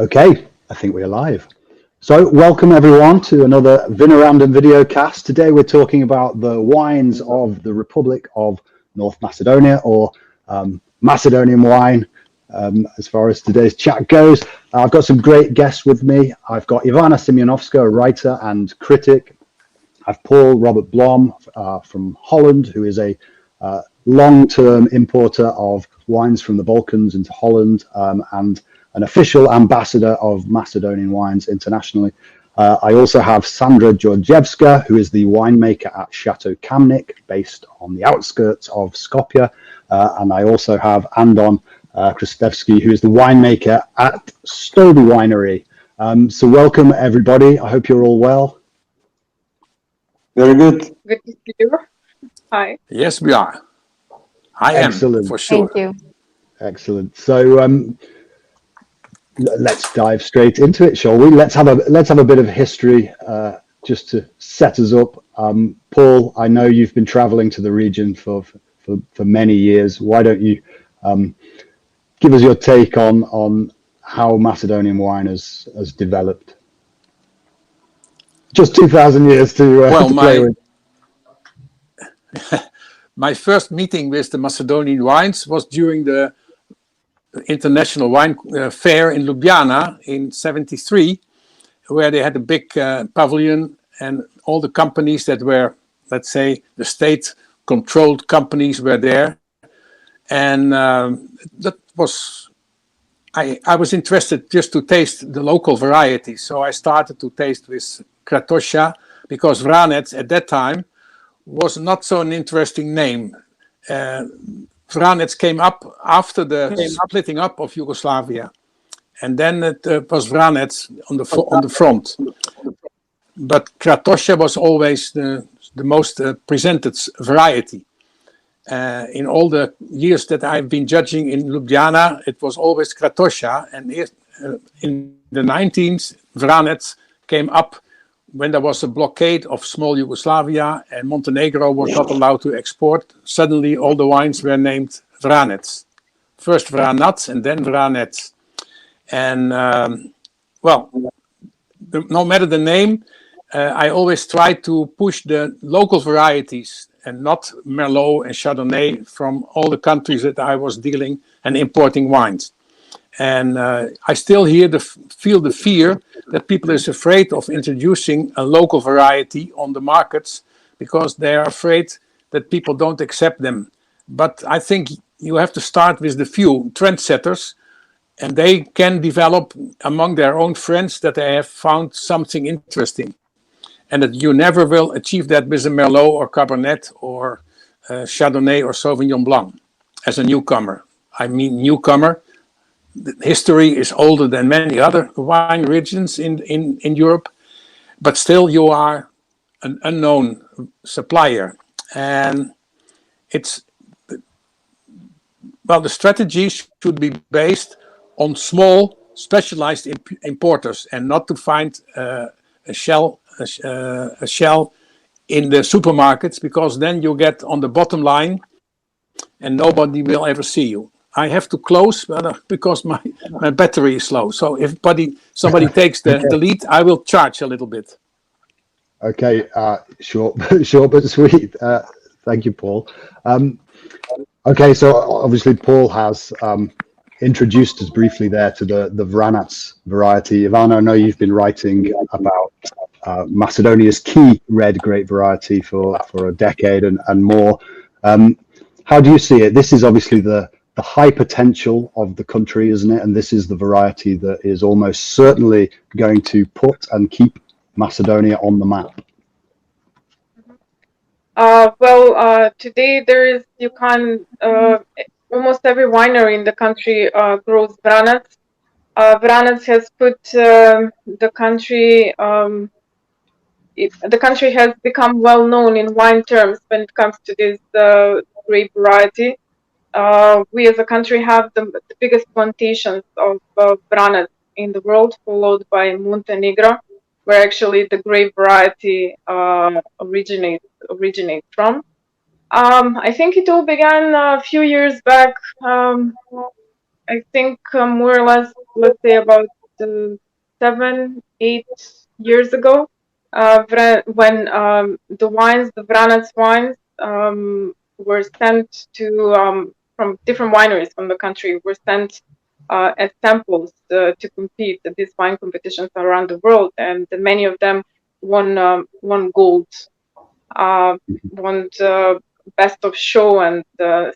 Okay, I think we're live. So welcome everyone to another Vinarandom video cast. Today we're talking about the wines of the Republic of North Macedonia, or Macedonian wine, as far as today's chat goes. I've got some great guests with me. I've got Ivana Simjanovska, a writer and critic. I've Paul Robert Blom from Holland, who is a long-term importer of wines from the Balkans into Holland, and an official ambassador of Macedonian wines internationally. I also have Sandra Georgievska, who is the winemaker at Chateau Kamnik, based on the outskirts of Skopje. And I also have Andon Krstevski, who is the winemaker at Stoby Winery. So welcome everybody. I hope you're all well. Very good. Good to see you. Hi. Yes, we are. I Excellent. am, for sure. Thank you. Excellent. So let's dive straight into it, shall we? Let's have a bit of history just to set us up. Paul, I know you've been traveling to the region for many years. Why don't you give us your take on how Macedonian wine has developed? Just 2,000 years to play with. My first meeting with the Macedonian wines was during the International Wine Fair in Ljubljana in '73, where they had a big pavilion, and all the companies that were, let's say, the state-controlled companies were there. And that was, I was interested just to taste the local varieties. So I started to taste with Krstevska, because Vranec at that time was not so an interesting name. Vranec came up after the splitting up of Yugoslavia, and then it was Vranec on the front. But Krstevska was always the most presented variety. In all the years that I've been judging in Ljubljana, it was always Krstevska, and in the 19th, Vranec came up when there was a blockade of small Yugoslavia and Montenegro was not allowed to export. Suddenly all the wines were named Vranec. First Vranac and then Vranec. And well, no matter the name, I always try to push the local varieties and not Merlot and Chardonnay from all the countries that I was dealing and importing wines. And I still feel the fear that people is afraid of introducing a local variety on the markets because they are afraid that people don't accept them. But I think you have to start with the few trendsetters, and they can develop among their own friends that they have found something interesting. And that you never will achieve that with a Merlot or Cabernet or Chardonnay or Sauvignon Blanc as a newcomer. I mean newcomer. The history is older than many other wine regions in Europe, but still you are an unknown supplier. And it's, well, the strategy should be based on small specialized importers and not to find a shell in the supermarkets, because then you get on the bottom line and nobody will ever see you. I have to close because my battery is low. So if somebody takes the lead, I will charge a little bit. Okay, short but sweet. Thank you, Paul. Okay, so obviously Paul has introduced us briefly there to the Vranac variety. Ivana, I know you've been writing about Macedonia's key red grape variety for a decade and more. How do you see it? This is obviously the high potential of the country, isn't it? And this is the variety that is almost certainly going to put and keep Macedonia on the map. Today almost every winery in the country grows Vranac. Vranac has put the country has become well known in wine terms when it comes to this grape variety. We as a country have the biggest plantations of Vranac in the world, followed by Montenegro, where actually the grape variety originates from. I think it all began a few years back. I think more or less, let's say about 7, 8 years ago, when the Vranac wines were sent to from different wineries from the country, were sent as samples to compete at these wine competitions around the world, and many of them won gold, won best of show and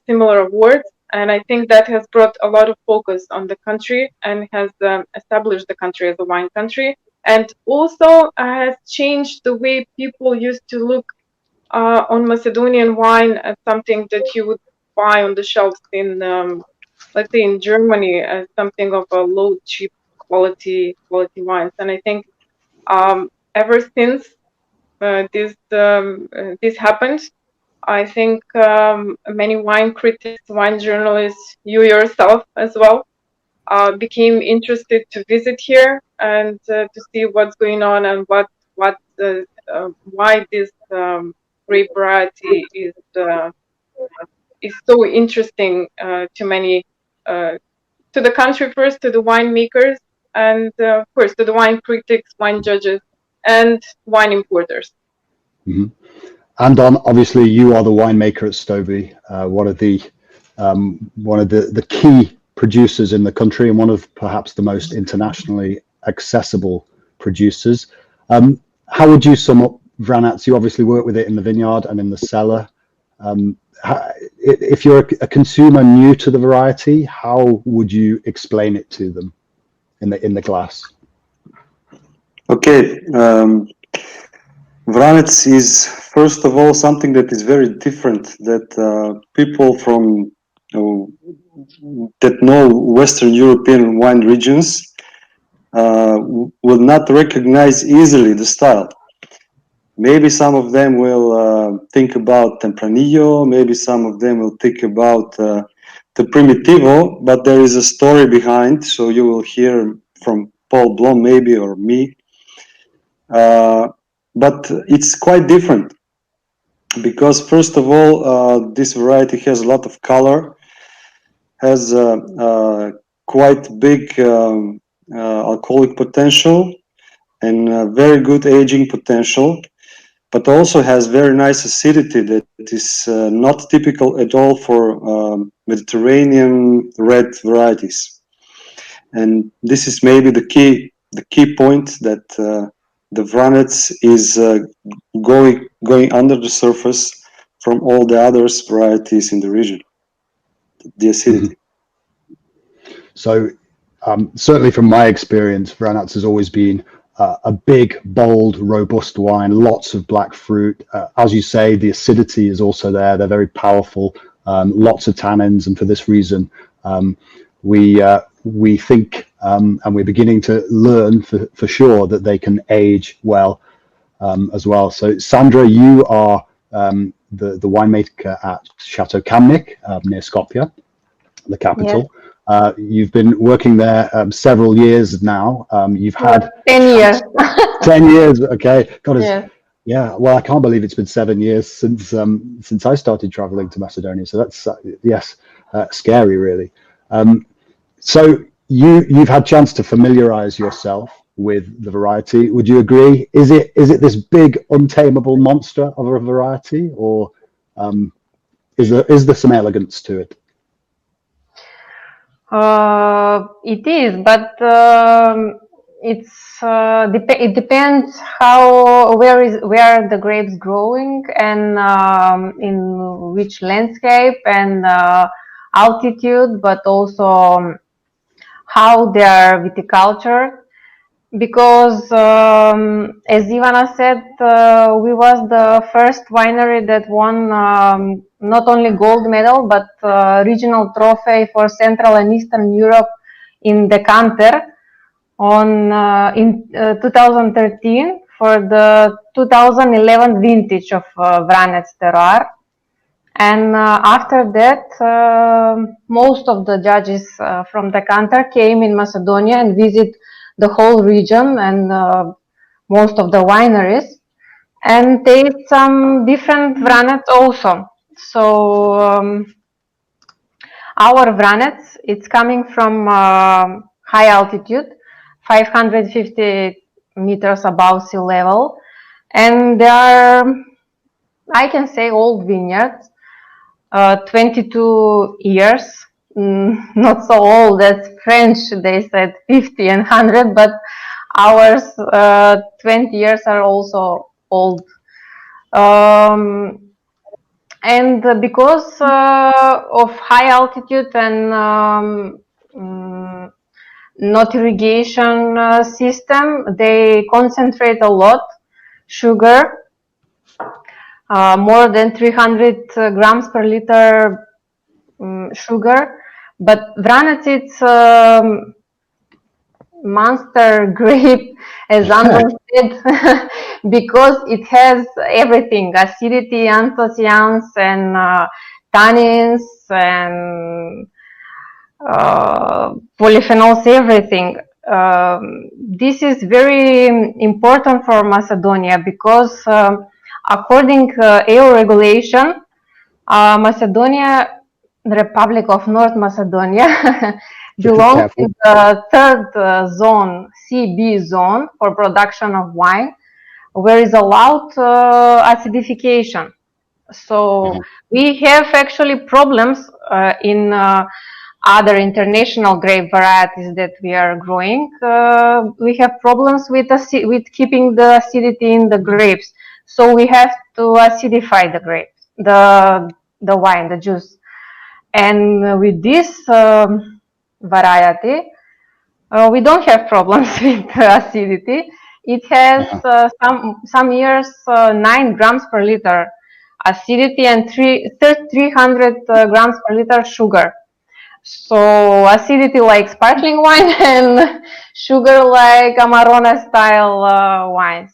similar awards. And I think that has brought a lot of focus on the country and has established the country as a wine country, and also has changed the way people used to look on Macedonian wine as something that you would buy on the shelves in, let's say, in Germany, as something of a low, cheap quality wines. And I think ever since this happened, I think many wine critics, wine journalists, you yourself as well, became interested to visit here and to see what's going on and why this grape variety is so interesting to many, to the country first, to the winemakers, and of course to the wine critics, wine judges, and wine importers. Mm-hmm. Andon, obviously, you are the winemaker at Stovey, one of the key producers in the country and one of perhaps the most internationally accessible producers. How would you sum up Vranac? You obviously work with it in the vineyard and in the cellar. If you're a consumer new to the variety, how would you explain it to them in the glass? Okay. Vranac is, first of all, something that is very different, that people from that know Western European wine regions will not recognize easily the style. Maybe some of them will think about Tempranillo, maybe some of them will think about the Primitivo, but there is a story behind, so you will hear from Paul Blom maybe, or me. But it's quite different because, first of all, this variety has a lot of color, has quite big alcoholic potential and very good aging potential, but also has very nice acidity that is not typical at all for Mediterranean red varieties. And this is maybe the key point, that the Vranac is going under the surface from all the other varieties in the region, the acidity. Mm-hmm. So certainly from my experience, Vranac has always been a big, bold, robust wine, lots of black fruit. As you say, the acidity is also there. They're very powerful, lots of tannins, and for this reason, we think, and we're beginning to learn for sure, that they can age well as well. So Sandra, you are the winemaker at Chateau Kamnik near Skopje, the capital. Yes. You've been working there several years now. You've had 10 years. 10 years, okay. God, yes. Yeah, well, I can't believe it's been 7 years since I started traveling to Macedonia. So that's, yes, scary, really. So you've had chance to familiarize yourself with the variety. Would you agree? Is it this big, untamable monster of a variety, or is there some elegance to it? It is, but it depends where the grapes growing and in which landscape and altitude, but also how they are viticultured. Because as Ivana said, we was the first winery that won not only gold medal but regional trophy for Central and Eastern Europe in Decanter in 2013 for the 2011 vintage of Vranac terroir. And after that, most of the judges from Decanter came in Macedonia and visit the whole region and most of the wineries, and taste some different Vranac also. So our Vranac, it's coming from high altitude, 550 meters above sea level, and they are, I can say, old vineyards, 22 years, not so old as French, they said 50 and 100, but ours 20 years are also old. And because of high altitude and not irrigation system, they concentrate a lot sugar, more than 300 grams per liter sugar. But Vranac, it's monster grape, as Andon said, because it has everything: acidity, anthocyans, and tannins, and polyphenols, everything. This is very important for Macedonia because according EU regulation, Macedonia, the Republic of North Macedonia, belongs in the third zone, CB zone, for production of wine, where is allowed acidification. So we have actually problems in other international grape varieties that we are growing. We have problems with keeping the acidity in the grapes. So we have to acidify the grapes, the wine, the juice. And with this variety, we don't have problems with acidity. It has some years 9 grams per liter acidity and 300 grams per liter sugar. So acidity like sparkling wine and sugar like Amarone style wines.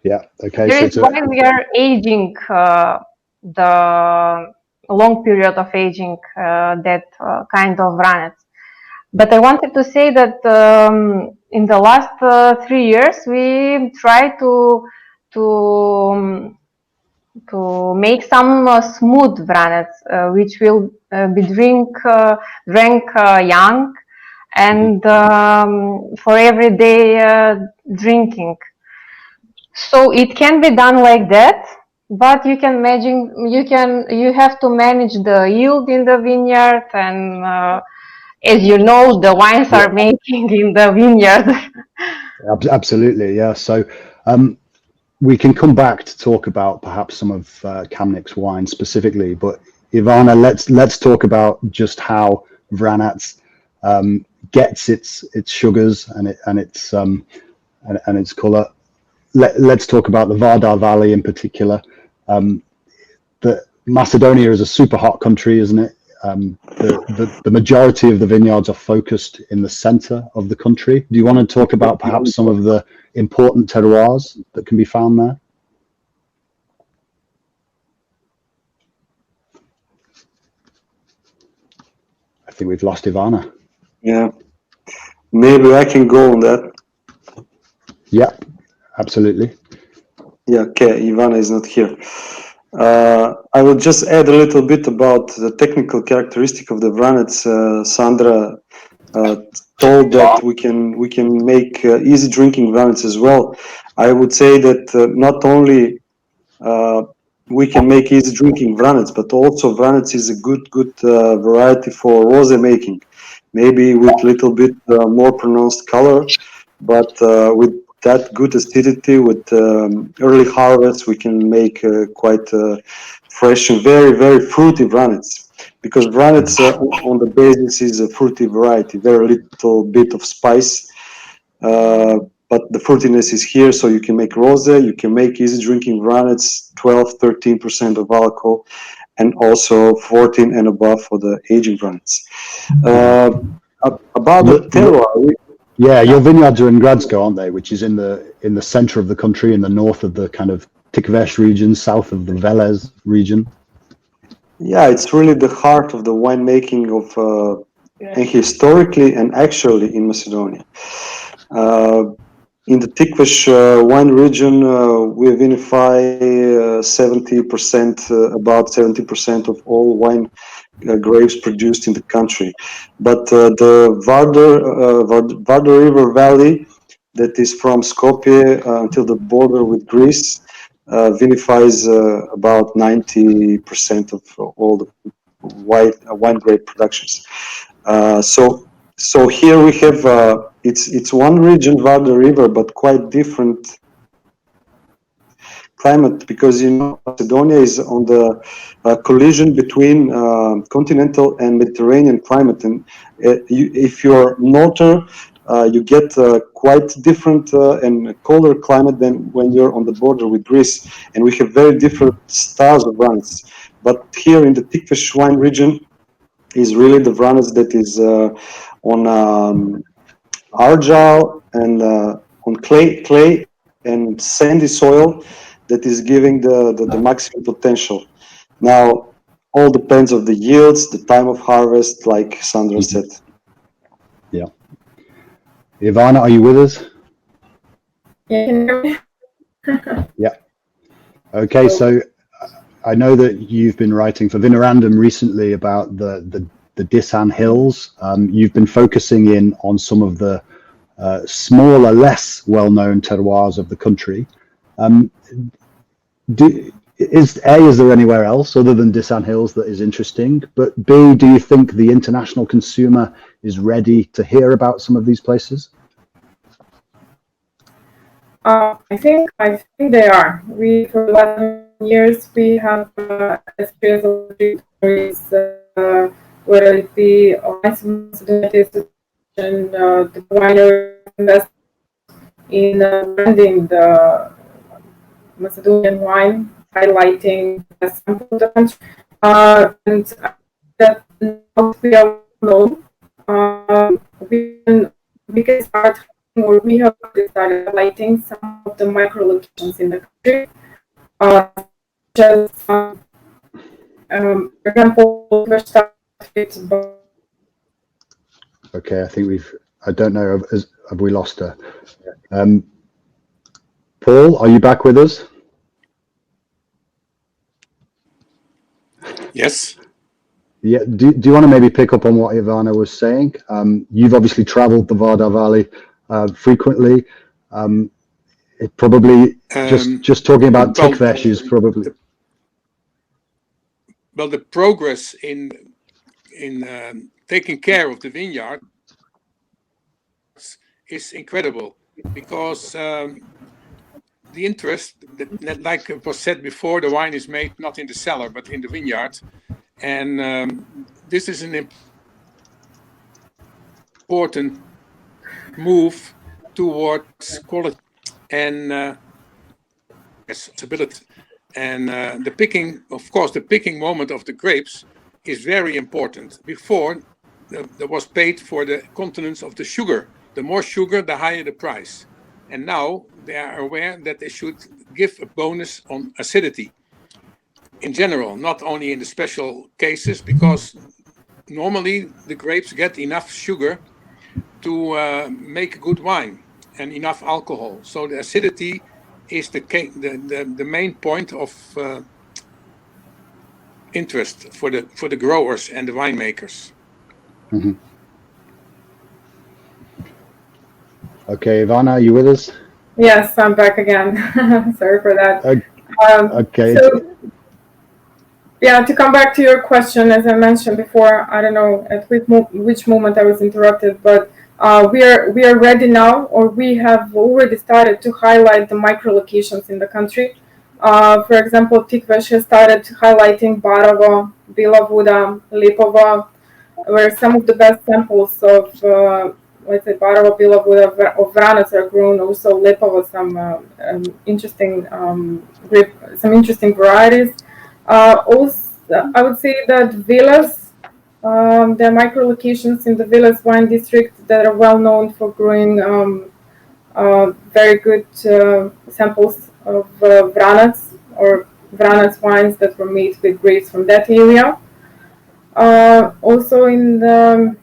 Yeah. Okay. There is why we are aging the long period of aging that kind of Vranac. But I wanted to say that in the last 3 years we try to make some smooth Vranac, which will be drank young and for everyday drinking. So it can be done like that, but you can imagine you have to manage the yield in the vineyard, and as you know, the wines are making in the vineyard. Absolutely, yeah. So we can come back to talk about perhaps some of Kamnik's wine specifically, but Ivana, let's talk about just how Vranac gets its sugars and its color. Let's talk about the Vardar Valley in particular. Macedonia is a super hot country, isn't it? The majority of the vineyards are focused in the center of the country. Do you want to talk about perhaps some of the important terroirs that can be found there? I think we've lost Ivana. Yeah, maybe I can go on that. Yeah, absolutely. Yeah, okay, Ivana is not here. I will just add a little bit about the technical characteristic of the Vranac. Sandra told that we can make easy drinking Vranac as well. I would say that not only we can make easy drinking Vranac, but also Vranac is a good variety for rosé making. Maybe with a little bit more pronounced color, but with that good acidity, with early harvest, we can make quite fresh and very fruity Vranac. Because Vranac on the basis is a fruity variety, very little bit of spice, but the fruitiness is here, so you can make rosé, you can make easy drinking Vranac, 12-13% of alcohol, and also 14 and above for the aging Vranac. About the terroir. Yeah, your vineyards are in Gradsko, aren't they? Which is in the center of the country, in the north of the kind of Tikvesh region, south of the Velez region. Yeah, it's really the heart of the winemaking of and historically and actually in Macedonia. In the Tikvesh wine region, we vinify 70%, about 70% of all wine grapes produced in the country. But the Vardar River Valley, that is from Skopje until the border with Greece, vinifies about 90% of all the wine grape productions. So here we have it's one region, Vardar River, but quite different climate, because Macedonia is on the collision between continental and Mediterranean climate, and if you're norther, you get quite different and colder climate than when you're on the border with Greece, and we have very different styles of Vranac. But here in the Tikves wine region is really the Vranac that is on argile and on clay and sandy soil, that is giving the maximum potential. Now, all depends on the yields, the time of harvest, like Sandra said. Yeah. Ivana, are you with us? Yeah, can you hear me? Yeah. Okay, so I know that you've been writing for Vinorandum recently about the Disan Hills. You've been focusing in on some of the smaller, less well-known terroirs of the country. Is there anywhere else other than Disan Hills that is interesting? But B, do you think the international consumer is ready to hear about some of these places? I think they are. For the last years we have a series of stories, whether it be and the winery invest in branding the Macedonian wine, highlighting the sample of the country, and that now we are known. We can start, or we have started highlighting some of the micro locations in the country, just for example, Okay, I think I don't know, have we lost her? Paul, are you back with us? Yes. Yeah. Do you want to maybe pick up on what Ivana was saying? You've obviously traveled the Vardar Valley frequently. It probably just talking about Tikves is probably. Well, the progress in taking care of the vineyard is incredible, because the interest, that, like it was said before, the wine is made not in the cellar but in the vineyard, and this is an important move towards quality and stability. And the picking, of course, the picking moment of the grapes is very important. Before, there was paid for the continence of the sugar. The more sugar, the higher the price. And now they are aware that they should give a bonus on acidity in general, not only in the special cases, because normally the grapes get enough sugar to make good wine and enough alcohol. So the acidity is the main point of interest for the growers and the winemakers. Mm-hmm. Okay, Ivana, are you with us? Yes, I'm back again. Sorry for that. Okay. So, yeah, to come back to your question, as I mentioned before, I don't know at which moment I was interrupted, but we are ready now, or we have already started to highlight the micro locations in the country. For example, Tikves has started highlighting Barovo, Bila Voda, Lipova, where some of the best samples of let's say Barovo, Bila Voda of Vranac are grown. Also Lipova, some interesting varieties. Also, I would say that villas, there are micro locations in the Villas wine district that are well known for growing very good samples of Vranac, or Vranac wines that were made with grapes from that area. Also in the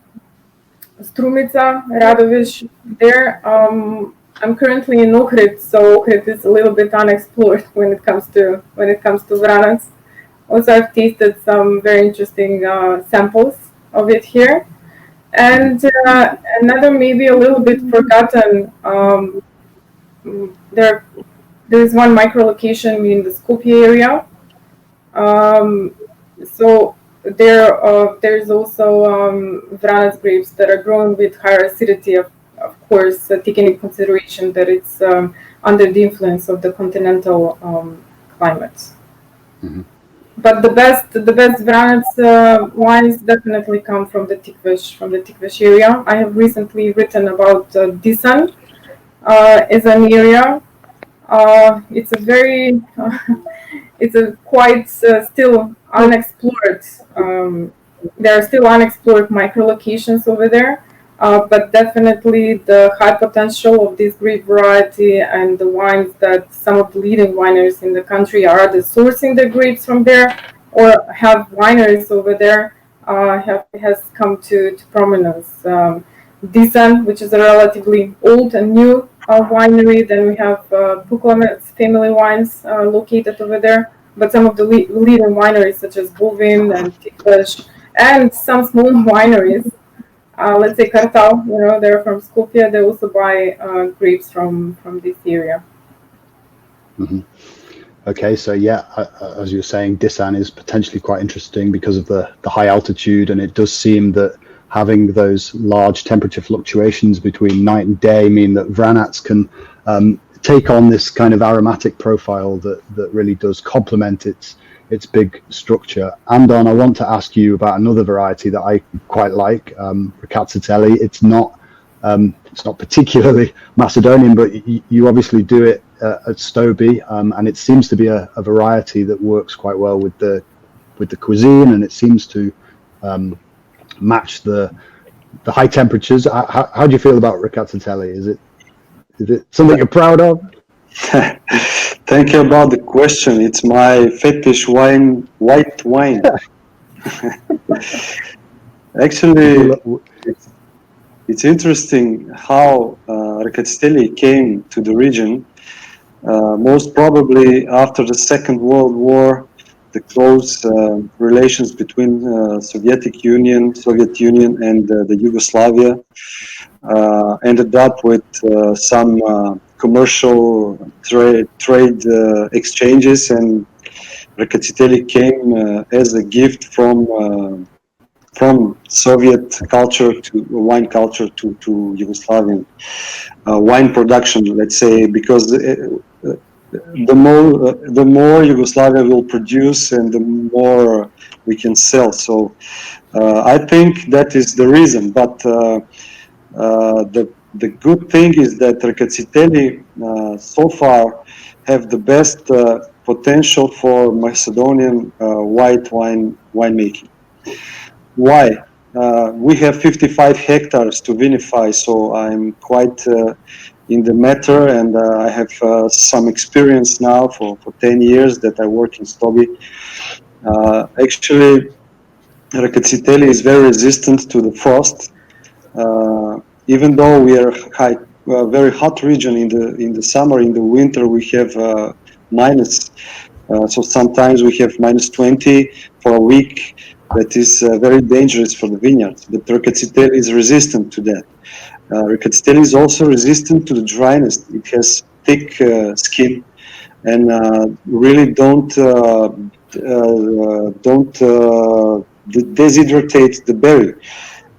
Strumica, Radovic, there. I'm currently in Ohrid, so Ohrid is a little bit unexplored when it comes to Vranac. Also, I've tasted some very interesting samples of it here. And another maybe a little bit forgotten, there is one micro location in the Skopje area. Um, so there's also Vranac grapes that are grown with higher acidity, of course, taking into consideration that it's under the influence of the continental climate. Mm-hmm. But the best Vranac wines definitely come from the Tikvesh area. I have recently written about Disan as an area. It's a very it's a quite still unexplored. There are still unexplored micro locations over there, but definitely the high potential of this grape variety and the wines that some of the leading wineries in the country are either sourcing the grapes from there or have wineries over there has come to prominence. Disan, which is a relatively old and new winery. Then we have Pukovets family wines located over there. But some of the leading wineries, such as Bovin and Tikvesh, and some small wineries, let's say Kartal, they're from Skopje. They also buy grapes from this area. Mm-hmm. Okay, so yeah, as you were saying, Disan is potentially quite interesting because of the high altitude, and it does seem that having those large temperature fluctuations between night and day mean that Vranac can take on this kind of aromatic profile that really does complement its big structure. Andon, I want to ask you about another variety that I quite like, Rkatsiteli. It's not particularly Macedonian, but you obviously do it at Stoby, and it seems to be a variety that works quite well with the cuisine, and it seems to match the high temperatures. How do you feel about Rkatsiteli? Is it something you're proud of? Thank you about the question. It's my fetish wine, white wine. Actually, it's interesting how Rkatsiteli came to the region. Most probably after the Second World War, the close relations between Soviet Union and the Yugoslavia ended up with some commercial trade exchanges, and Rkatsiteli came as a gift from Soviet culture to wine culture to Yugoslavian wine production, let's say, because the more Yugoslavia will produce and the more we can sell. So I think that is the reason. But the good thing is that Rkatsiteli so far have the best potential for Macedonian white wine winemaking. Why? We have 55 hectares to vinify, so I'm quite in the matter, and I have some experience now for 10 years that I work in Stoby. Actually, Rkatsiteli is very resistant to the frost. Even though we are very hot region in the summer, in the winter we have minus. So sometimes we have minus 20 for a week. That is very dangerous for the vineyards. But Rkatsiteli is resistant to that. Rkatsiteli is also resistant to the dryness. It has thick skin and really don't deshydrate the berry.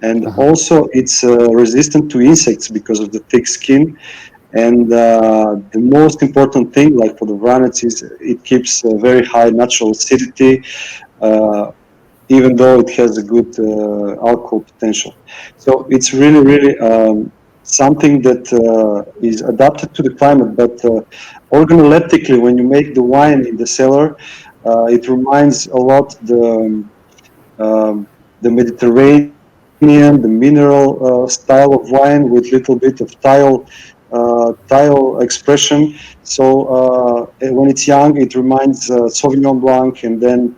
And also it's resistant to insects because of the thick skin. And the most important thing, like for the Vranac, is it keeps very high natural acidity, even though it has a good alcohol potential. So it's really something that is adapted to the climate, but organoleptically, when you make the wine in the cellar, it reminds a lot the Mediterranean, the mineral style of wine with little bit of tile expression. So when it's young, it reminds Sauvignon Blanc, and then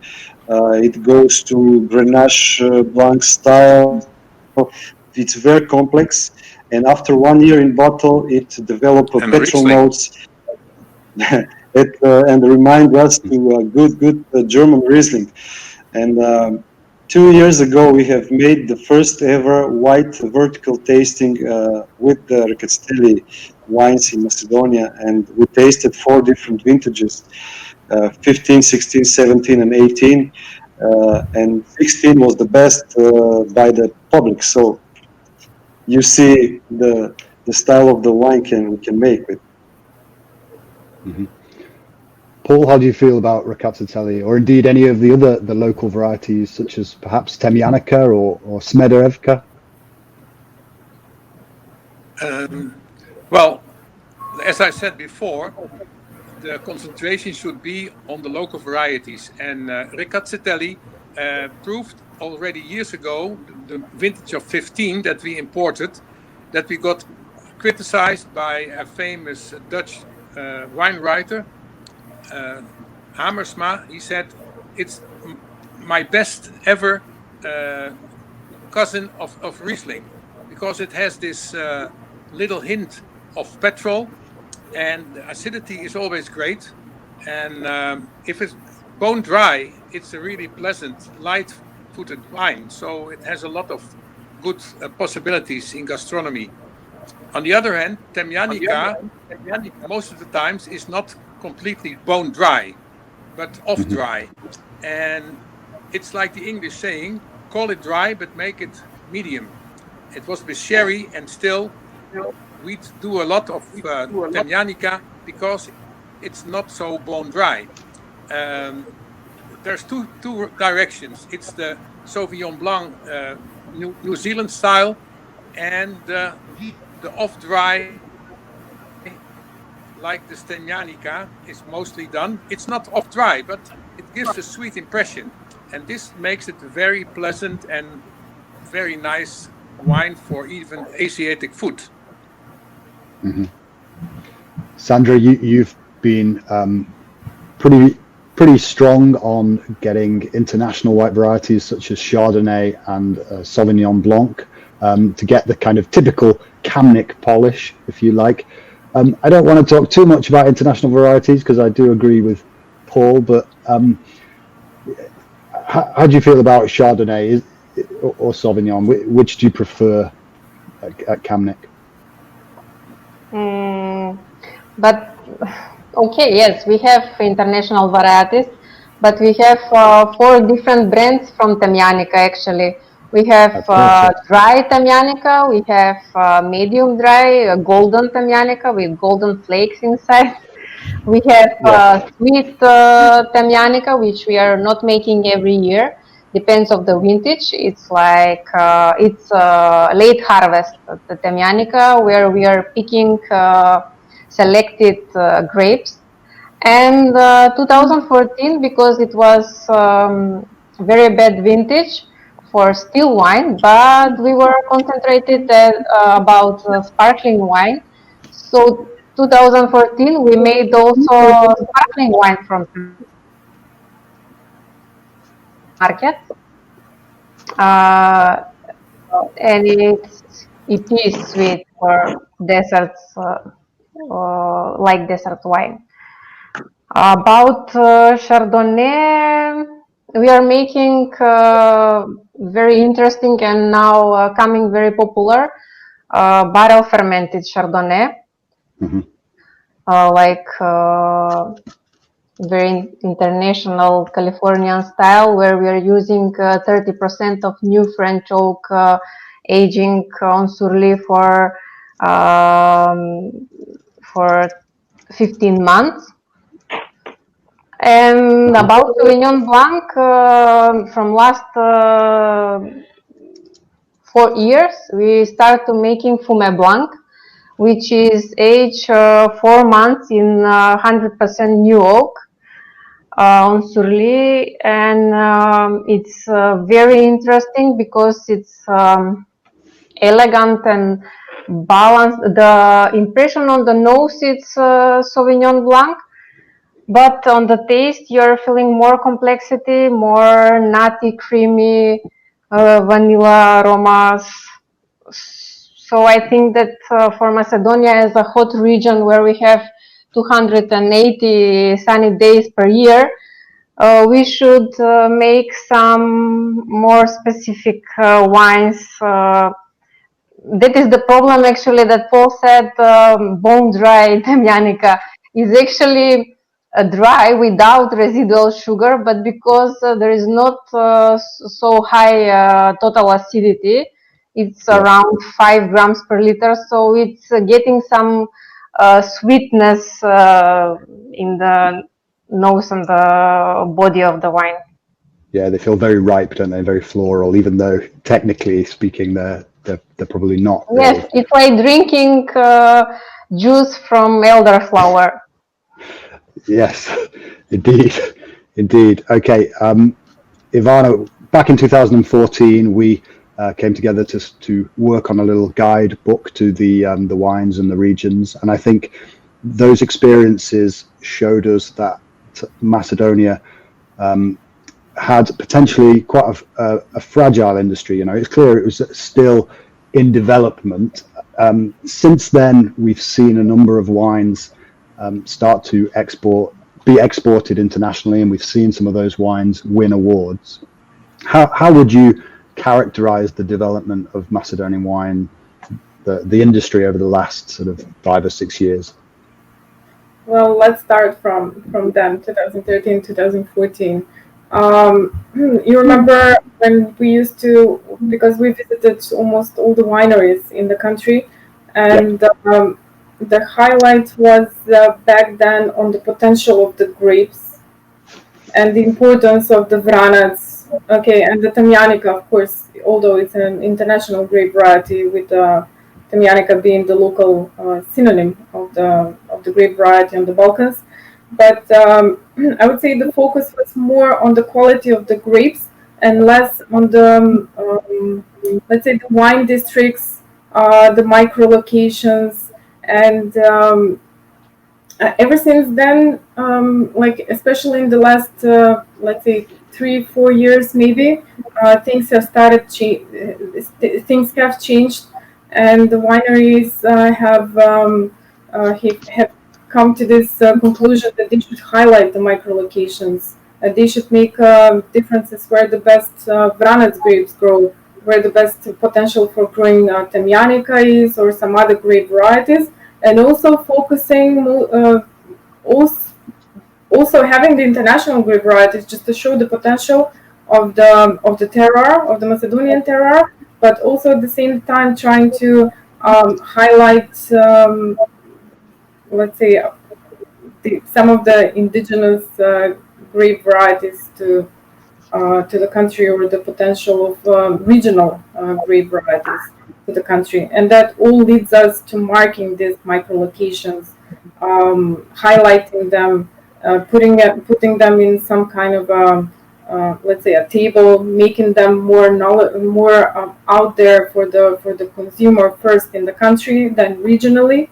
it goes to Grenache Blanc style. It's very complex, and after 1 year in bottle, it develops petrol notes. and remind us to good German Riesling. And 2 years ago, we have made the first ever white vertical tasting with the Krstevski wines in Macedonia, and we tasted 4 different vintages: 15, 16, 17, and 18. And 16 was the best by the public. So you see the style of the wine we can make with. Paul, how do you feel about Rakatsateli, or indeed any of the local varieties, such as perhaps Temyanica or Smederevka? Well, as I said before, the concentration should be on the local varieties. And Rakatsateli proved already years ago, the vintage of 15 that we imported, that we got criticized by a famous Dutch wine writer, Hamersma. He said, it's my best ever cousin of Riesling, because it has this little hint of petrol, and the acidity is always great. And if it's bone dry, it's a really pleasant, light-footed wine. So it has a lot of good possibilities in gastronomy. On the other hand, Temyanica, most of the times, is not completely bone dry, but off dry. And it's like the English saying, call it dry, but make it medium. It was with sherry, and still we do a lot of Temyanica because it's not so bone dry. There's two directions. It's the Sauvignon Blanc New Zealand style, and the off dry, like the Temyanica is mostly done. It's not off dry, but it gives a sweet impression, and this makes it very pleasant and very nice wine for even Asiatic food. Sandra, you've been pretty strong on getting international white varieties such as Chardonnay and Sauvignon Blanc to get the kind of typical Kamnik polish, if you like. I don't want to talk too much about international varieties because I do agree with Paul, but how do you feel about Chardonnay or Sauvignon? Which do you prefer at Kamnik? But okay, yes, we have international varieties, but we have 4 different brands from Temyanica actually. We have dry Temyanica, we have medium dry, golden Temyanica with golden flakes inside. We have sweet Temyanica, which we are not making every year. Depends of the vintage. It's like it's late harvest the Temyanica, where we are picking selected grapes. And 2014, because it was very bad vintage for still wine, but we were concentrated about sparkling wine. So 2014, we made also sparkling wine from market, and it is sweet for desserts, like dessert wine. About Chardonnay, we are making very interesting and now coming very popular barrel fermented Chardonnay, like very international Californian style, where we are using 30% of new French oak aging on Surly for 15 months. And about Sauvignon Blanc, from last 4 years, we started making Fumé Blanc, which is aged 4 months in 100% new oak on Surly, and it's very interesting because it's elegant and balanced. The impression on the nose, it's Sauvignon Blanc, but on the taste, you're feeling more complexity, more nutty, creamy, vanilla aromas. So I think that for Macedonia as a hot region where we have 280 sunny days per year, we should make some more specific wines. That is the problem, actually, that Paul said. Bone dry Temyanica is actually dry without residual sugar, but because there is not so high total acidity, it's around 5 grams per liter, so it's getting some sweetness in the nose and the body of the wine. Yeah, they feel very ripe, don't they? Very floral, even though technically speaking, they're probably not. Yes, really. it's like drinking juice from elderflower. Yes, indeed, indeed. Okay, Ivana, back in 2014, we came together to work on a little guide book to the wines and the regions, and I think those experiences showed us that Macedonia had potentially quite a fragile industry. You know, it's clear it was still in development. Since then, we've seen a number of wines start to be exported internationally, and we've seen some of those wines win awards. How would you characterize the development of Macedonian wine, the industry over the last sort of 5 or 6 years? Well, let's start from then, 2013, 2014. You remember when we used to, because we visited almost all the wineries in the country, and the highlight was back then on the potential of the grapes and the importance of the Vranac, okay, and the Temyanica, of course, although it's an international grape variety, with Temyanica being the local synonym of the grape variety on the Balkans. But I would say the focus was more on the quality of the grapes and less on the, let's say, the wine districts, the micro locations, and ever since then, like especially in the last, let's say, 3-4 years, maybe things have started. Things have changed, and the wineries have come to this conclusion that they should highlight the micro locations. They should make differences where the best Vranac grapes grow, where the best potential for growing Temyanica is, or some other grape varieties, and also focusing, also having the international grape varieties just to show the potential of the terroir, of the Macedonian terroir, but also at the same time trying to highlight, let's say, some of the indigenous grape varieties to the country, or the potential of regional grape varieties to the country. And that all leads us to marking these micro locations, highlighting them, putting them in some kind of let's say a table, making them more out there for the consumer, first in the country, then regionally,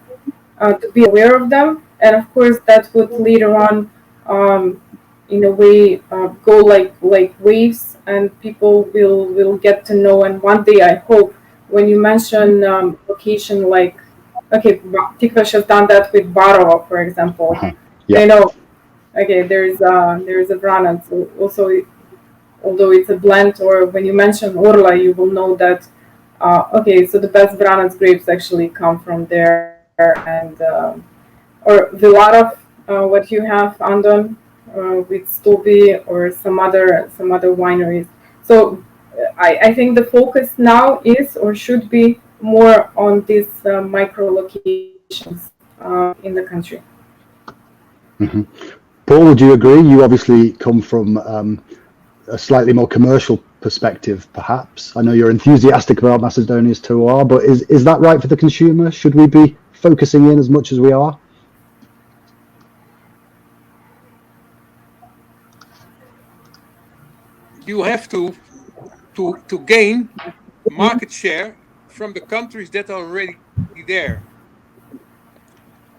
to be aware of them. And of course that would later on, in a way, go like waves, and people will get to know. And one day, I hope, when you mention location like, okay, Tikvash has done that with Barova, for example. Yeah. They know, okay, there's a Vranac. So also, although it's a blend, or when you mention Orla, you will know that, okay, so the best Vranac grapes actually come from there. And or Vilarov, what you have, Andon, with Stubi, or some other wineries. So I think the focus now is, or should be, more on these micro locations in the country. Mm-hmm. Paul, would you agree? You obviously come from a slightly more commercial perspective, perhaps. I know you're enthusiastic about Macedonia's terroir, but is that right for the consumer? Should we be focusing in as much as we are? You have to gain market share from the countries that are already there,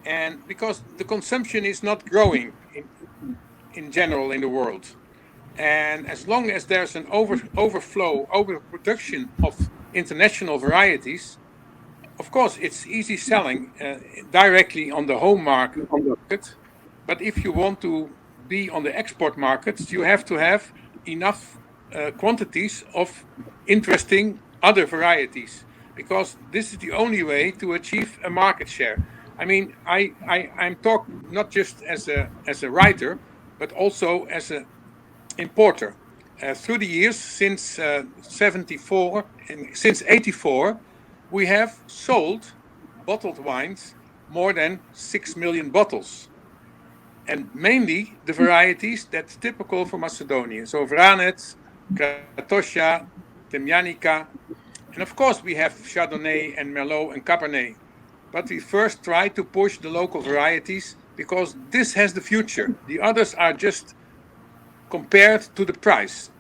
and because the consumption is not growing in general in the world, and as long as there's an overproduction of international varieties, of course, it's easy selling directly on the home market, but if you want to be on the export markets, you have to have enough quantities of interesting other varieties, because this is the only way to achieve a market share. I mean, I'm talking not just as a writer, but also as an importer. Through the years, since 74 and since 84, we have sold bottled wines more than 6 million bottles, and mainly the varieties that's typical for Macedonia. So Vranec, Krstevska, Simjanovska, and of course we have Chardonnay and Merlot and Cabernet. But we first try to push the local varieties because this has the future. The others are just compared to the price.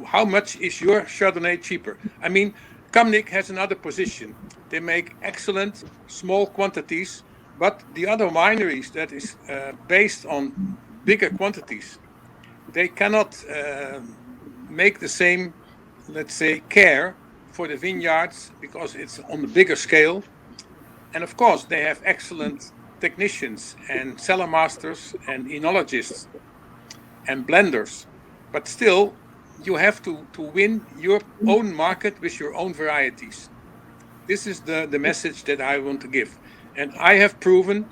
How much is your Chardonnay cheaper? I mean, Kamnik has another position. They make excellent small quantities, but the other wineries that is based on bigger quantities, they cannot make the same, let's say, care for the vineyards because it's on the bigger scale. And of course, they have excellent technicians and cellar masters and enologists and blenders, but still you have to win your own market with your own varieties. This is the message that I want to give, and I have proven,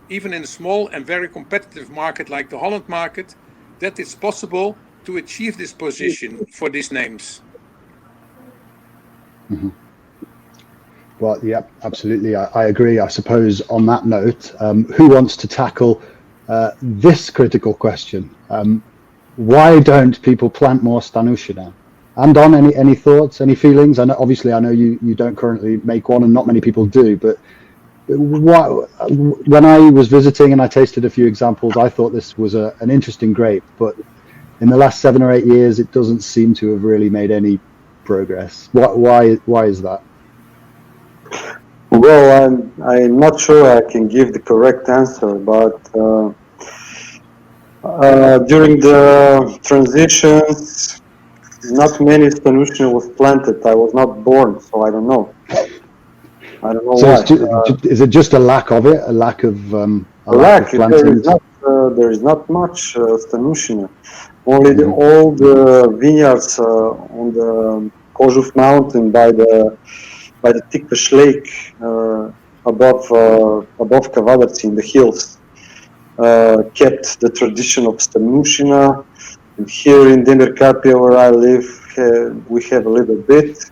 even in a small and very competitive market like the Holland market, that it's possible to achieve this position for these names. Mm-hmm. Well, yeah, absolutely. I agree. I suppose on that note, who wants to tackle this critical question? Why don't people plant more Stanusia now? Andon, any thoughts, any feelings? And obviously, I know you don't currently make one, and not many people do. But when I was visiting and I tasted a few examples, I thought this was an interesting grape. But in the last 7 or 8 years, it doesn't seem to have really made any progress. Why is that? Well, I'm not sure I can give the correct answer, but during the transitions, not many Stanusia was planted. I was not born, so I don't know. I don't know so why. Is it just a lack of it? A lack of plantings? There is not much Stanusia. Only the old vineyards on the Kožuf mountain by the Tikveš Lake above Kavadarci in the hills kept the tradition of Stanusia. And here in Demirkapia, where I live, we have a little bit.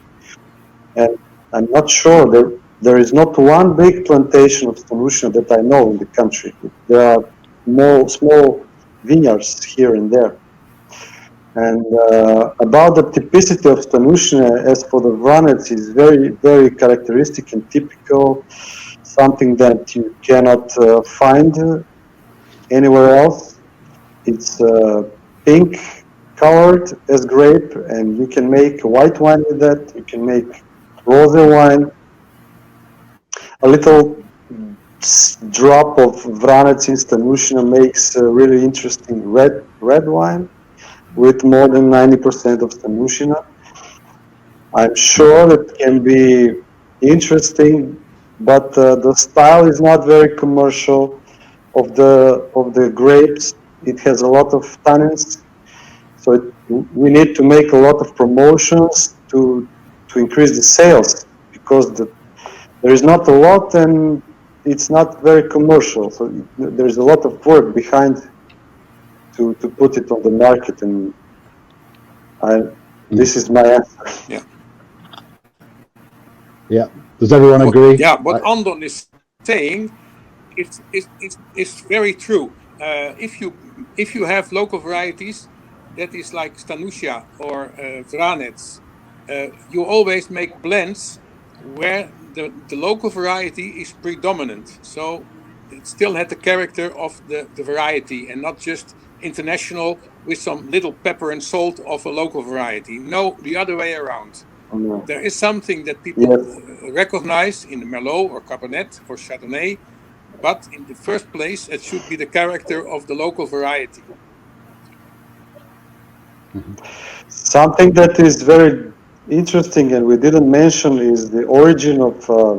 And I'm not sure there is not one big plantation of Stanusia that I know in the country. There are more small vineyards here and there. And about the typicity of Stanusia, as for the Vranec, is very, very characteristic and typical, something that you cannot find anywhere else. It's pink colored as grape, and you can make white wine with that. You can make rosé wine. A little drop of Vranec in Stanusia makes a really interesting red wine with more than 90% of Stanusia. I'm sure it can be interesting, but the style is not very commercial of the grapes. It has a lot of tannins, so we need to make a lot of promotions to increase the sales, because there is not a lot and it's not very commercial. So there's a lot of work behind to put it on the market, and this is my answer. Yeah. Yeah. Does everyone agree? Yeah. What Andon is saying is very true. If you have local varieties, that is like Stanusia or Vranec, you always make blends where the local variety is predominant. So it still had the character of the variety and not just international with some little pepper and salt of a local variety. No, the other way around. There is something that people recognize in the Merlot or Cabernet or Chardonnay, but in the first place, it should be the character of the local variety. Something that is very interesting and we didn't mention is the origin of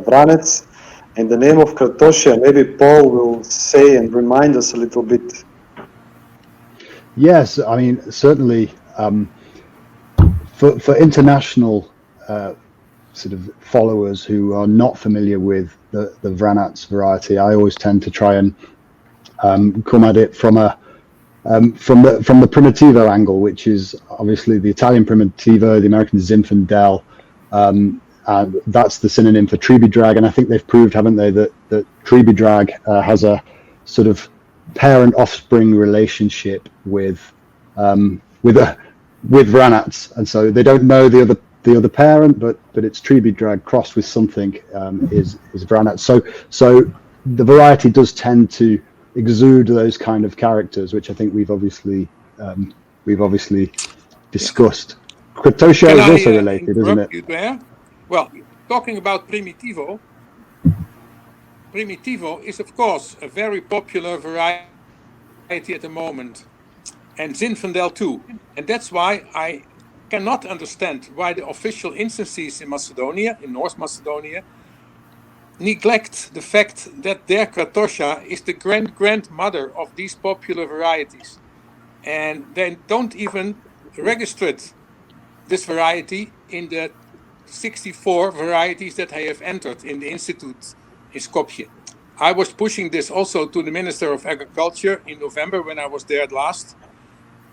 Vranets and the name of Krtošija. Maybe Paul will say and remind us a little bit. Yes, I mean, certainly for international sort of followers who are not familiar with the Vranets variety, I always tend to try and come at it from the Primitivo angle, which is obviously the Italian Primitivo, the American Zinfandel, and that's the synonym for Tribidrag. And I think they've proved, haven't they, that Tribidrag has a sort of parent-offspring relationship with Vranets, and so they don't know the other parent, but it's Tribidrag crossed with something is Vranets. So the variety does tend to exude those kind of characters, which I think we've obviously discussed. Krstevska is also related, isn't it? You there? Well, talking about Primitivo, Primitivo is of course a very popular variety at the moment, and Zinfandel too, and that's why I cannot understand why the official instances in Macedonia, in North Macedonia, neglect the fact that their Krstevska is the grandmother of these popular varieties, and they don't even register this variety in the 64 varieties that I have entered in the institute in Skopje. I was pushing this also to the Minister of Agriculture in November when I was there at last,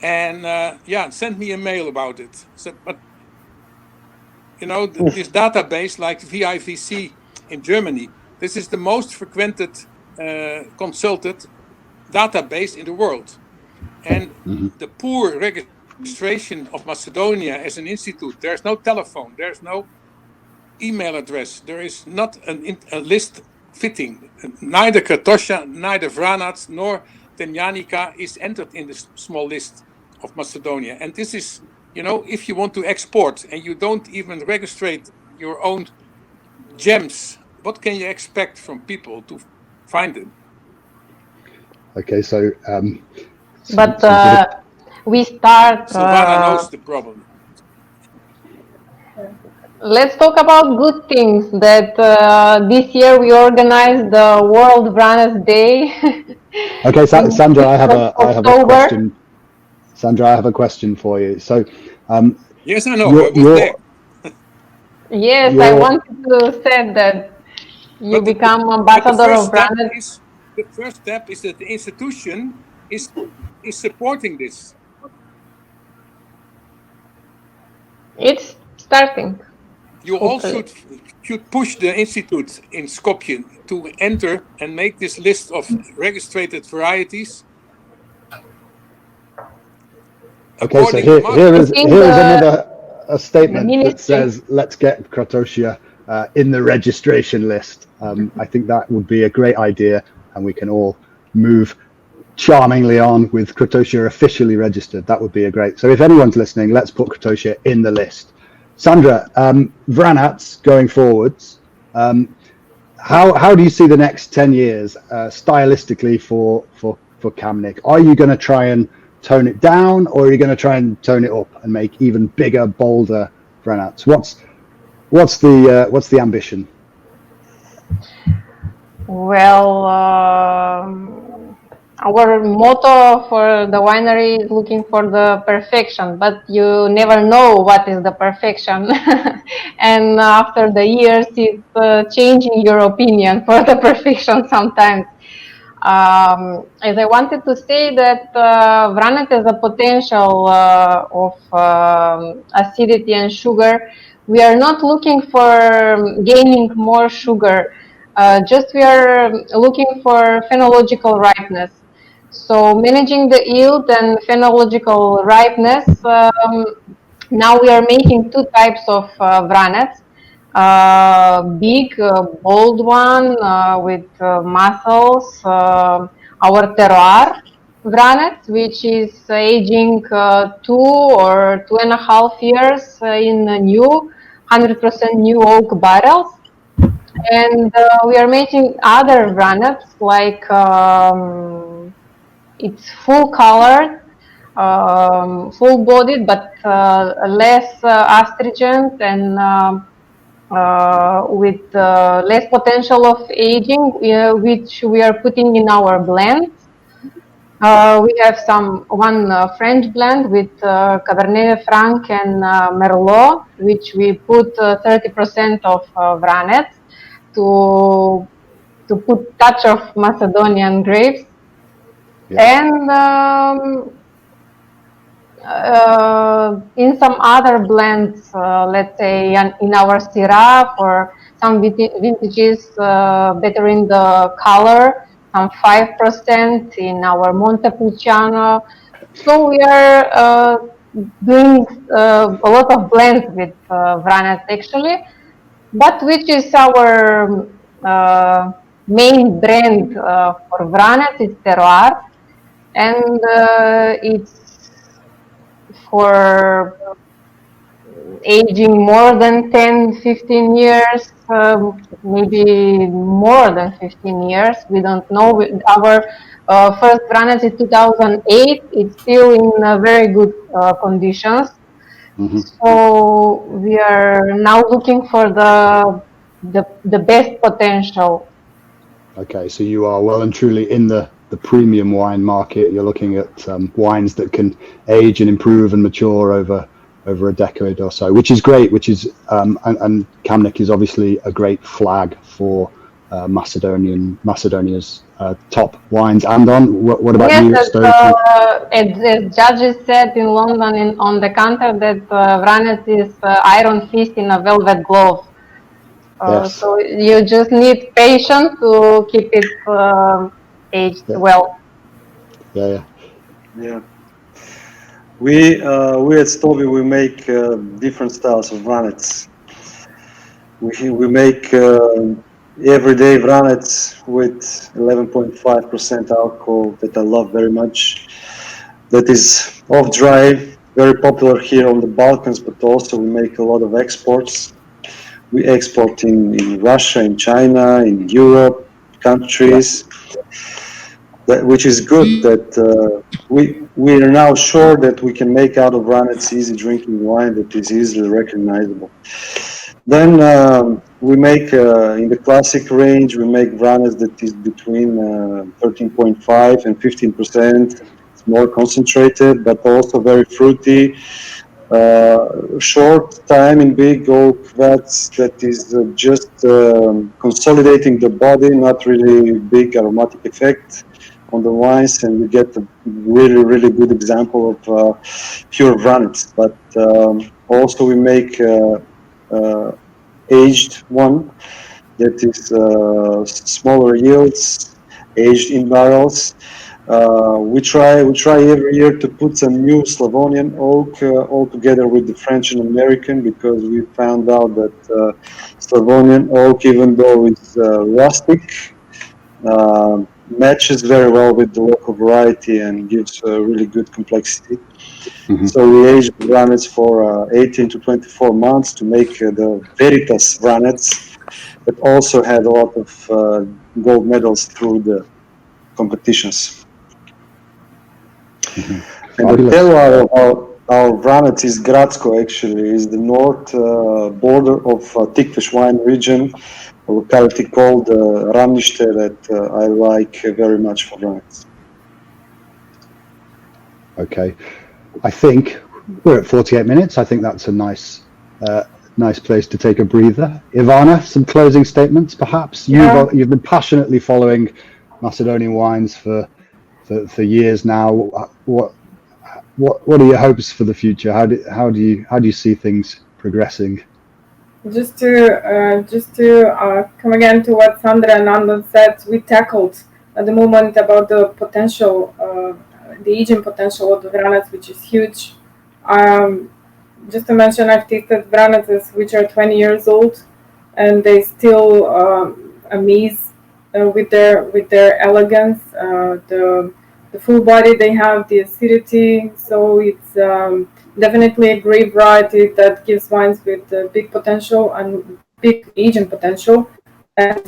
and sent me a mail about it. So, but you know, this database like VIVC in Germany, this is the most frequented consulted database in the world, and the poor registration of Macedonia as an institute, there's no telephone, there's no email address, there is not a list fitting. Neither Krstevska, neither Vranets, nor Temjanica is entered in this small list of Macedonia. And this is, you know, if you want to export and you don't even register your own gems, what can you expect from people to find them? Okay, so but we start. Silvana knows the problem. Let's talk about good things. That this year we organized the World Vranets Day. Okay, Sandra, I have a question. Sandra, I have a question for you. So, yes, I know. I was there. Yes, I wanted to say that you become ambassador of Vranets. The first step is that the institution is supporting this. It's starting. You also should push the institute in Skopje to enter and make this list of registered varieties. Okay, so here is another statement that says, let's get Krstevska in the registration list. I think that would be a great idea, and we can all move charmingly on with Krstevska officially registered. That would be a great. So if anyone's listening, let's put Krstevska in the list. Sandra, Vranets going forwards, how do you see the next 10 years stylistically for Kamnik? Are you going to try and tone it down, or are you going to try and tone it up and make even bigger, bolder Vranets? What's the ambition? Well, our motto for the winery is looking for the perfection, but you never know what is the perfection. And after the years, it's changing your opinion for the perfection sometimes. As I wanted to say that Vranet has a potential of acidity and sugar. We are not looking for gaining more sugar, just we are looking for phenological ripeness. So managing the yield and phenological ripeness, now we are making two types of Vranets. Big, bold one with muscles, our terroir Vranets, which is aging 2 or 2.5 years in new 100% new oak barrels. And we are making other Vranets like it's full colored, full-bodied, but less astringent and with less potential of aging, which we are putting in our blends. We have one French blend with Cabernet Franc and Merlot, which we put 30% of Vranets to put touch of Macedonian grapes. Yeah. And in some other blends, let's say in our Syrah, for some vintages bettering the color, some 5% in our Montepulciano. So we are doing a lot of blends with Vranets actually, but which is our main brand for Vranets is Terroir, and it's for aging more than 10-15 years, maybe more than 15 years, we don't know. Our first Vranets is 2008, it's still in very good conditions. Mm-hmm. So we are now looking for the best potential. Okay, so you are well and truly in the premium wine market. You're looking at wines that can age and improve and mature over a decade or so, which is great. Which is and Kamnik is obviously a great flag for Macedonia's top wines. Andon, what about you? As judges said in London on the counter, that Vranets is iron fist in a velvet glove. Yes. So you just need patience to keep it aged well. Yeah. We at Stovi, we make different styles of Vranets. We make everyday Vranets with 11.5% alcohol that I love very much. That is off dry, very popular here on the Balkans, but also we make a lot of exports. We export in Russia, in China, in Europe countries, which is good. That we are now sure that we can make out of Vranets easy drinking wine that is easily recognizable. Then we make in the classic range, we make Vranets that is between 13.5 and 15%. It's more concentrated, but also very fruity. Short time in big oak vats that is just consolidating the body, not really big aromatic effect on the wines, and you get a really, really good example of pure Vranets. But also we make aged one that is smaller yields, aged in barrels. We try every year to put some new Slavonian oak all together with the French and American, because we found out that Slavonian oak, even though it's rustic, matches very well with the local variety and gives really good complexity. Mm-hmm. So we aged Vranets for 18 to 24 months to make the Veritas Vranets, that also had a lot of gold medals through the competitions. Mm-hmm. And the terroir of our Vranets is Gradsko, actually, is the north border of Tikveš wine region, a locality called Ramnište, that I like very much for Vranets. Okay, I think we're at 48 minutes. I think that's a nice place to take a breather. Ivana, some closing statements, perhaps? Yeah. You've been passionately following Macedonian wines for years now. What are your hopes for the future? How do you see things progressing? Just to come again to what Sandra and Andon said, we tackled at the moment about the potential, the aging potential of the Vranets, which is huge. Just to mention, I've tasted Vranets which are 20 years old, and they still amaze with their elegance, the full body they have, the acidity. So it's definitely a great variety that gives wines with big potential and big aging potential. And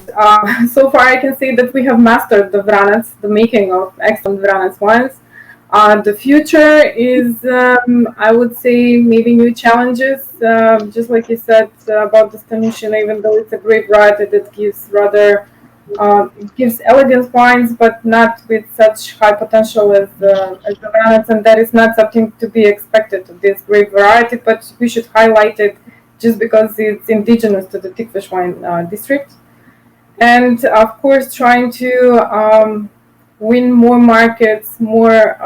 so far I can say that we have mastered the Vranets, the making of excellent Vranets wines. The future is, I would say, maybe new challenges. Just like you said about the Stanushina, even though it's a great variety that gives rather it gives elegant wines, but not with such high potential as the Brannets, and that is not something to be expected of this great variety. But we should highlight it just because it's indigenous to the Tikvish wine district, and of course, trying to win more markets, more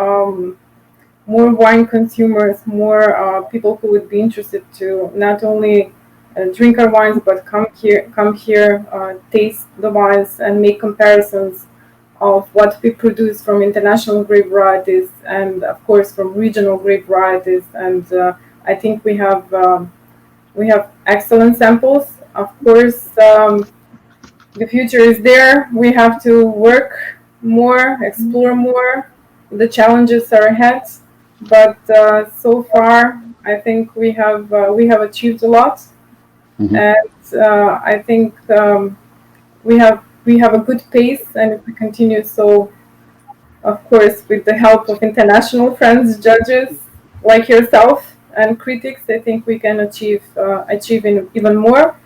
wine consumers, more people who would be interested to not only drink our wines, but come here, taste the wines, and make comparisons of what we produce from international grape varieties, and of course from regional grape varieties. And I think we have excellent samples. Of course, the future is there. We have to work more, explore more. The challenges are ahead, but so far I think we have achieved a lot, and I think we have a good pace, and if we continue so, of course, with the help of international friends, judges like yourself, and critics, I think we can achieve even more.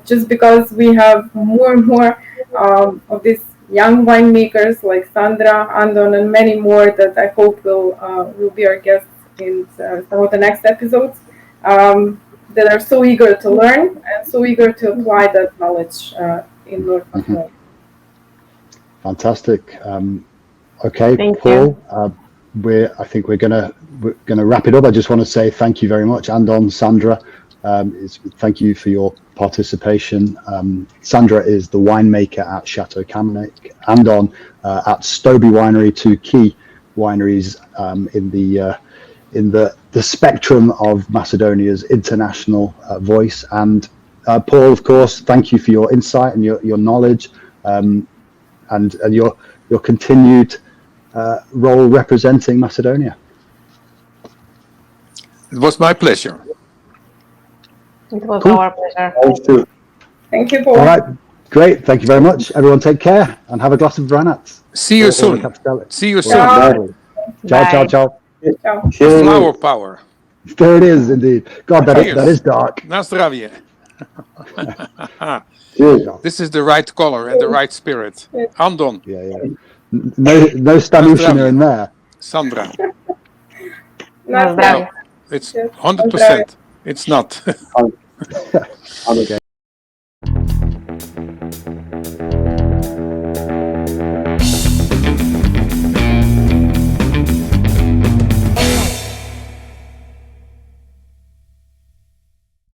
Just because we have more and more of these young winemakers like Sandra, Andon, and many more that I hope will be our guests in some of the next episodes, that are so eager to learn and so eager to apply that knowledge in North Macedonia. Fantastic. Okay, Thank Paul. I think we're gonna wrap it up. I just want to say thank you very much, Andon, Sandra. Thank you for your participation. Sandra is the winemaker at Chateau Kamnik, Andon at Stoby Winery, two key wineries in the spectrum of Macedonia's international voice. And Paul, of course, thank you for your insight and your knowledge, and your continued role representing Macedonia. It was my pleasure. It was Cool. our pleasure. Also, Thank you, Paul. All right, great. Thank you very much. Everyone, take care and have a glass of Brannats. See you Or the soon. Caputo. See you Ciao. soon. Ciao, ciao, Bye. ciao. Ciao. here Flower power. There it is, indeed. God, that Cheers. is dark. Na zdravie. cheers. This is the right color and the right spirit. Andon, Yeah. No Stanushina in there. Sandra. Na zdravje. It's 100%. It's not. Okay.